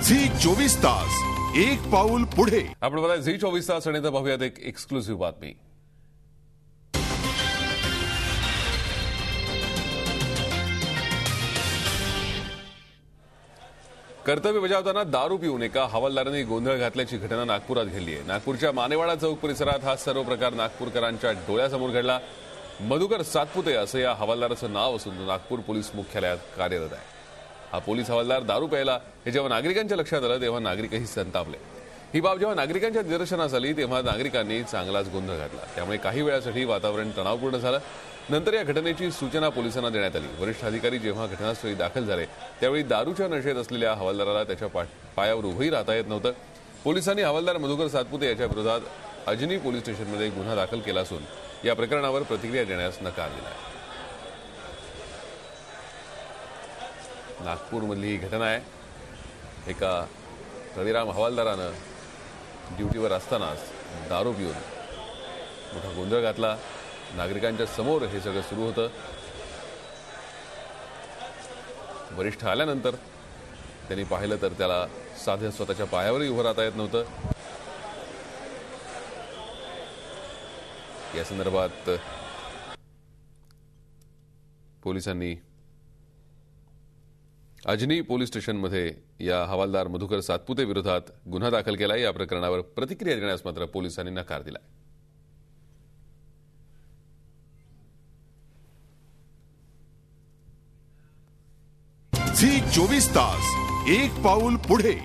Zee 24 तास एक पाऊल पुढे। आपण बघा झी 24 तास आणि पाहूयात एक एक्सक्लुसिव्ह बातमी। कर्तव्य बजावताना दारू पिऊन एका हवालदाराने गोंधळ घातल्याची घटना नागपुरात घडली आहे। नागपूरच्या मानेवाडा चौक परिसरात हा सर्व प्रकार नागपूरकरांच्या डोळ्यासमोर घडला। मधुकर सातपुते असं या हवालदाराचं नाव असून तो नागपूर पोलीस मुख्यालयात कार्यरत आहे। हा पोलीस हवालदार दारू प्यायला हे जेव्हा नागरिकांच्या लक्षात आलं तेव्हा नागरिकही संतापले। ही बाब जेव्हा नागरिकांच्या निदर्शनास आली तेव्हा नागरिकांनी चांगलाच गोंधळ घातला। त्यामुळे काही वेळासाठी वातावरण तणावपूर्ण झालं। नंतर या घटनेची सूचना पोलिसांना देण्यात आली। वरिष्ठ अधिकारी जेव्हा घटनास्थळी दाखल झाले त्यावेळी दारूच्या नशेत असलेल्या हवालदाराला त्याच्या पायावर उभंही राहता येत नव्हतं। पोलिसांनी हवालदार मधुकर सातपुते याच्या विरोधात अजनी पोलीस स्टेशनमध्ये गुन्हा दाखल केला असून या प्रकरणावर प्रतिक्रिया देण्यास नकार दिला आहे। नागपूरमधली ही घटना आहे। एका रविराम हवालदारानं ड्युटीवर असतानाच दारू पिऊन मोठा गोंधळ घातला। नागरिकांच्या समोर हे सगळं सुरू होतं। वरिष्ठ आल्यानंतर त्यांनी पाहिलं तर त्याला साध्या स्वतःच्या पायावरही उभं राहता येत नव्हतं। या संदर्भात पोलिसांनी अजनी पोलीस स्टेशनमध्ये या हवालदार मधुकर सातपुते विरोधात गुन्हा दाखल केला। या प्रकरणावर प्रतिक्रिया देण्यास मात्र पोलिसांनी नकार दिला। झी 24 तास एक पाऊल पुढे।